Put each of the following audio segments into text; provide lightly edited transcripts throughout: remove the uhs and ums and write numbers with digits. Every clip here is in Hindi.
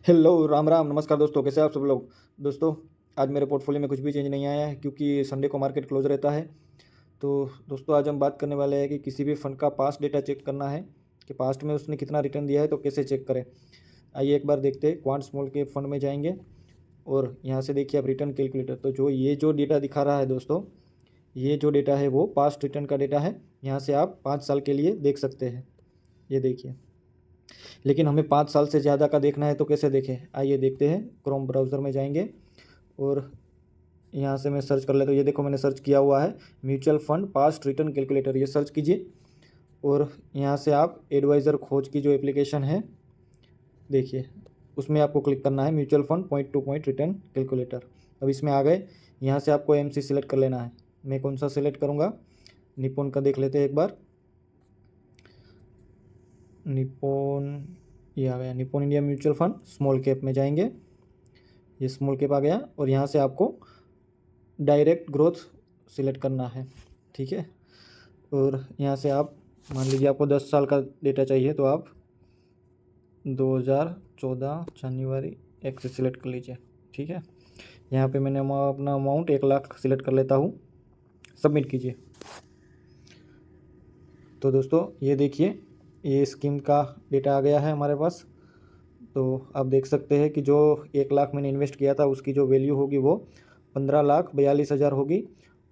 हेलो, राम राम, नमस्कार दोस्तों, कैसे हैं आप सब लोग। दोस्तों, आज मेरे पोर्टफोलियो में कुछ भी चेंज नहीं आया है क्योंकि संडे को मार्केट क्लोज रहता है। तो दोस्तों, आज हम बात करने वाले हैं कि किसी भी फंड का पास्ट डेटा चेक करना है कि पास्ट में उसने कितना रिटर्न दिया है, तो कैसे चेक करें। आइए एक बार देखते हैं। क्वांट स्मॉल के फंड में जाएंगे और यहाँ से देखिए आप रिटर्न कैलकुलेटर। तो जो डेटा दिखा रहा है दोस्तों, ये जो डेटा है वो पास्ट रिटर्न का डेटा है। यहाँ से आप 5 साल के लिए देख सकते हैं, ये देखिए। लेकिन हमें 5 साल से ज़्यादा का देखना है तो कैसे देखें, आइए देखते हैं। क्रोम ब्राउज़र में जाएंगे और यहाँ से मैं सर्च कर लेता हूँ। ये देखो, मैंने सर्च किया हुआ है mutual fund past return calculator, ये सर्च कीजिए। और यहाँ से आप एडवाइज़र खोज की जो एप्लीकेशन है, देखिए उसमें आपको क्लिक करना है, mutual fund point two point return calculator. अब इसमें आ गए। यहाँ से आपको एमसी सिलेक्ट कर लेना है। मैं कौन सा सिलेक्ट करूँगा, निपुण का देख लेते हैं एक बार। निपोन, ये आ गया Nippon India mutual fund. Small cap में जाएंगे, ये स्मॉल कैप आ गया और यहाँ से आपको डायरेक्ट ग्रोथ सिलेक्ट करना है, ठीक है। और यहाँ से आप मान लीजिए आपको 10 साल का डेटा चाहिए तो आप 2014 जनवरी 1 से सिलेक्ट कर लीजिए, ठीक है। यहाँ पे मैंने अपना अमाउंट 1 लाख सिलेक्ट कर लेता हूँ, सबमिट कीजिए। तो दोस्तों ये देखिए, ये स्कीम का डेटा आ गया है हमारे पास। तो आप देख सकते हैं कि जो 1 लाख मैंने इन्वेस्ट किया था उसकी जो वैल्यू होगी वो 15,42,000 होगी।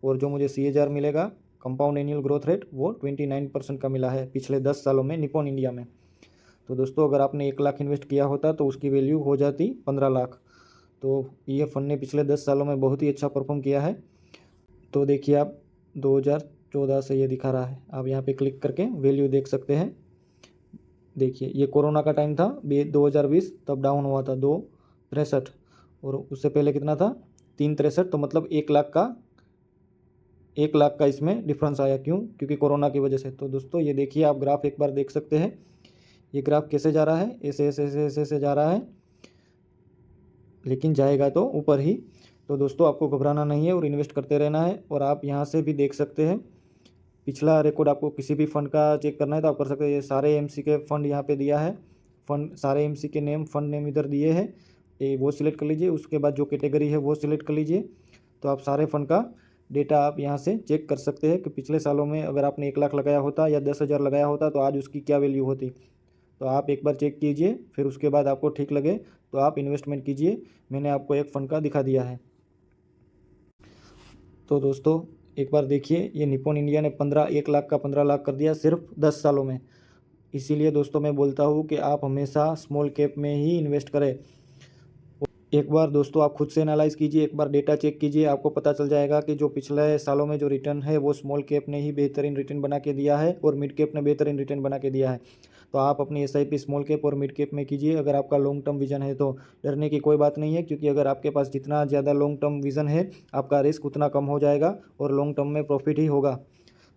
और जो मुझे CAGR मिलेगा, कंपाउंड एनुअल ग्रोथ रेट, वो 29% का मिला है पिछले 10 सालों में निपॉन इंडिया में। तो दोस्तों, अगर आपने 1 लाख इन्वेस्ट किया होता तो उसकी वैल्यू हो जाती 15 लाख। तो ये फंड ने पिछले 10 सालों में बहुत ही अच्छा परफॉर्म किया है। तो देखिए आप 2014 से ये दिखा रहा है, आप यहाँ पे क्लिक करके वैल्यू देख सकते हैं। देखिए ये कोरोना का टाइम था 2020, तब डाउन हुआ था 263। और उससे पहले कितना था, 363। तो मतलब 1 लाख का इसमें डिफरेंस आया। क्यों? क्योंकि कोरोना की वजह से। तो दोस्तों ये देखिए, आप ग्राफ एक बार देख सकते हैं। ये ग्राफ कैसे जा रहा है, ऐसे ऐसे ऐसे ऐसे ऐसे जा रहा है, लेकिन जाएगा तो ऊपर ही। तो दोस्तों आपको घबराना नहीं है और इन्वेस्ट करते रहना है। और आप यहाँ से भी देख सकते हैं पिछला रिकॉर्ड। आपको किसी भी फंड का चेक करना है तो आप कर सकते हैं। ये सारे एमसी के फंड यहाँ पे दिया है, फंड सारे एमसी के नेम, फंड नेम इधर दिए हैं, ये वो सिलेक्ट कर लीजिए। उसके बाद जो कैटेगरी है वो सिलेक्ट कर लीजिए। तो आप सारे फंड का डेटा आप यहाँ से चेक कर सकते हैं कि पिछले सालों में अगर आपने 1 लाख लगाया होता या 10,000 लगाया होता तो आज उसकी क्या वैल्यू होती। तो आप एक बार चेक कीजिए, फिर उसके बाद आपको ठीक लगे तो आप इन्वेस्टमेंट कीजिए। मैंने आपको एक फ़ंड का दिखा दिया है। तो दोस्तों एक बार देखिए, ये निपॉन इंडिया ने 1 लाख का 15 लाख कर दिया सिर्फ 10 सालों में। इसीलिए दोस्तों मैं बोलता हूँ कि आप हमेशा स्मॉल कैप में ही इन्वेस्ट करें। एक बार दोस्तों आप खुद से एनालाइज कीजिए, एक बार डेटा चेक कीजिए, आपको पता चल जाएगा कि जो पिछले सालों में जो रिटर्न है वो स्मॉल कैप ने ही बेहतरीन रिटर्न बना के दिया है और मिड कैप ने बेहतरीन रिटर्न बना के दिया है। तो आप अपनी SIP स्मॉल कैप और मिड कैप में कीजिए। अगर आपका लॉन्ग टर्म विजन है तो डरने की कोई बात नहीं है, क्योंकि अगर आपके पास जितना ज़्यादा लॉन्ग टर्म विजन है आपका रिस्क उतना कम हो जाएगा और लॉन्ग टर्म में प्रॉफिट ही होगा।